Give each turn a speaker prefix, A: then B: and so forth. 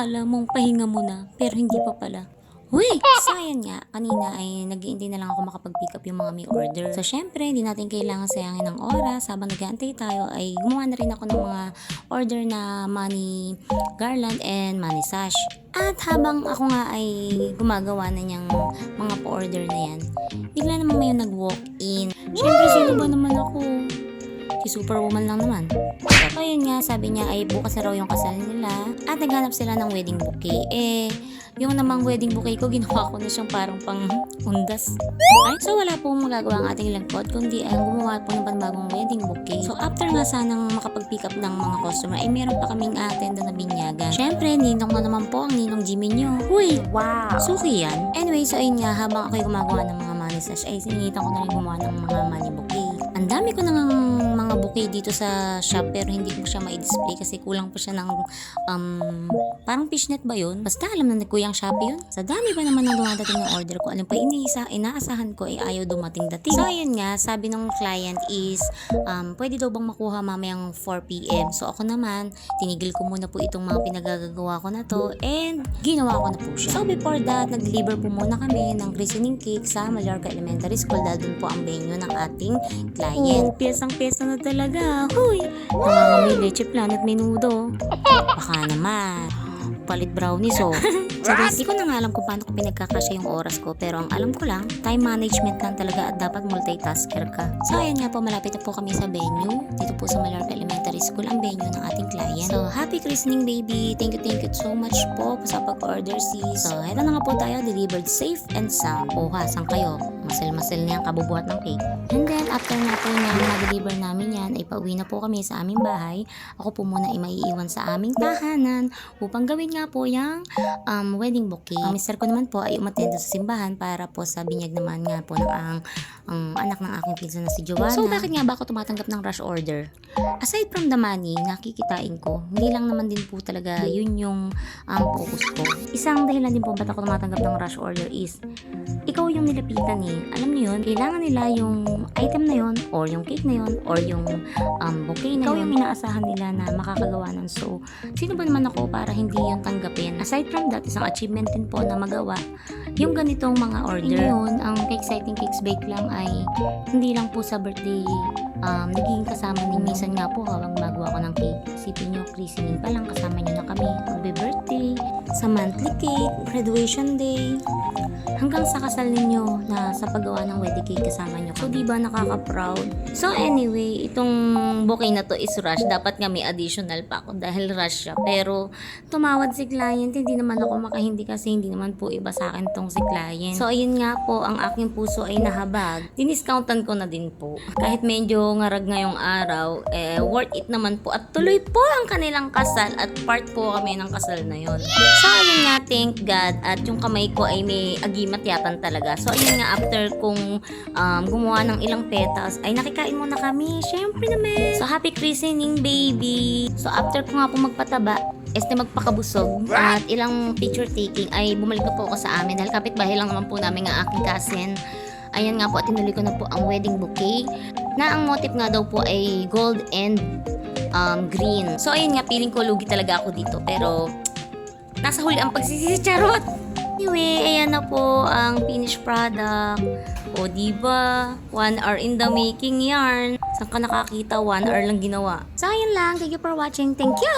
A: akala mong pahinga mo na, pero hindi pa pala. Uy! So, ayan nga, kanina ay nag-iintay na lang ako makapag-pick up yung mga may order. So, syempre, hindi natin kailangan sayangin ng oras. Habang nag-aantay tayo, ay gumawa na rin ako ng mga order na money garland and money sash. At habang ako nga ay gumagawa na niyang mga pa-order na yan, bigla naman may nag-walk-in. Syempre, sino ba naman ako? Si Superwoman lang naman. So, ayun nga, sabi niya ay bukas na raw yung kasal nila at naghanap sila ng wedding bouquet. Yung namang wedding bouquet ko, ginawa ko na siyang parang pang-undas. Ay, so wala pong magagawa ang ating lingkod, kundi ay gumawa po ng panbagong wedding bouquet. So after nga sanang makapag-pick up ng mga customer, ay meron pa kaming attend na binyagan. Syempre, ninong na naman po ang ninong Jimmy nyo. Uy! Wow! Suki yan. Anyway, so ayun nga, habang ako'y gumagawa ng mga money sash, ay sinitan ko na rin gumawa ng mga money bouquet. Ang dami ko nang mga bouquet dito sa shop, pero hindi ko siya ma-display kasi kulang pa siya ng parang fishnet ba yun? Basta alam na kuyang Shopee yun. Sa dami ba naman ng dumadating ng order ko, alam pa inaasahan ko ay ayaw dumating. So ayun nga, sabi ng client is pwede daw bang makuha mamayang 4 PM. So ako naman, tinigil ko muna po itong mga pinagagagawa ko na to and ginawa ko na po siya. So before that, nag-deliver po muna kami ng christening cake sa Mallorca Elementary School dahil dun po ang venue ng ating client. Piyesang-piyesa na talaga. Huy! Nangangamoy leche plan at menudo. Baka naman palit brownies Di ko na nga alam kung paano ko pinagkakasya yung oras ko, pero ang alam ko lang, time management lang talaga at dapat multitasker ka. So ayan nga po, malapit na po kami sa venue. Dito po sa Mallorca Elementary School ang venue ng ating client. So happy christening baby! Thank you so much po sa pag-order sis. So eto na nga po tayo, delivered safe and sound. Saan kayo? Masal-masal na yung kabubuhat ng cake. And then after nga po na na-deliver namin yan, ay pauwi na po kami sa aming bahay. Ako po muna ay maiiwan sa aming tahanan upang gawin nga po yung wedding bouquet. Ang mister ko naman po ay umatendo sa simbahan para po sa binyag naman nga po ng ang anak ng aking pinsan na si Joanna. So bakit nga ba ako tumatanggap ng rush order? Aside from the money, nakikitain ko, hindi lang naman din po talaga yun yung focus ko. Isang dahilan din po ba't ako tumatanggap ng rush order is, ikaw yung nilapitan alam niyo yun, kailangan nila yung item na yun, or yung cake na yun, or yung bouquet na yun. Ikaw yung inaasahan nila na makakagawa nun. So, sino ba naman ako para hindi yun tanggapin? Aside from that, isang achievement din po na magawa yung ganitong mga order. Yun, ang Exciting Cakes Bake lang ay hindi lang po sa birthday nagiging kasama ni minsan nga po habang magawa ko ng cake. Isipin nyo, christening pa lang kasama nyo na kami. Magbe-birthday, sa monthly cake, graduation day, hanggang sa kasal ninyo na sa paggawa ng wedding cake kasama nyo. So, diba nakaka-proud? So, anyway, itong bouquet na to is rush. Dapat nga may additional pa ako dahil rush siya. Pero, tumawad si client. Hindi naman ako makahindi kasi hindi naman po iba sa akin tong si client. So, ayun nga po, ang aking puso ay nahabag. Diniscountan ko na din po. Kahit medyo ngarag ngayong araw, worth it naman po. At tuloy po ang kanilang kasal at part po kami ng kasal na yon. So, ayun nga, thank God. At yung kamay ko ay may agimat yatan talaga. So, ayun nga, after kong gumawa ng ilang petals, ay nakikain muna kami. Syempre naman. So, happy christening, baby! So, after ko nga po magpataba, magpakabusog at ilang picture taking, ay bumalik na po ako sa amin dahil kapitbahay lang naman po namin ang aking cousin. Ayan nga po, at tinuloy ko na po ang wedding bouquet na ang motif nga daw po ay gold and green. So ayun nga, feeling ko lugi talaga ako dito, pero nasa huli ang pagsisicharot. Anyway, ayan na po ang finished product. O diba, 1 hour in the making yarn. Saan ka nakakita, 1 hour lang ginawa. So ayun lang, thank you for watching. Thank you!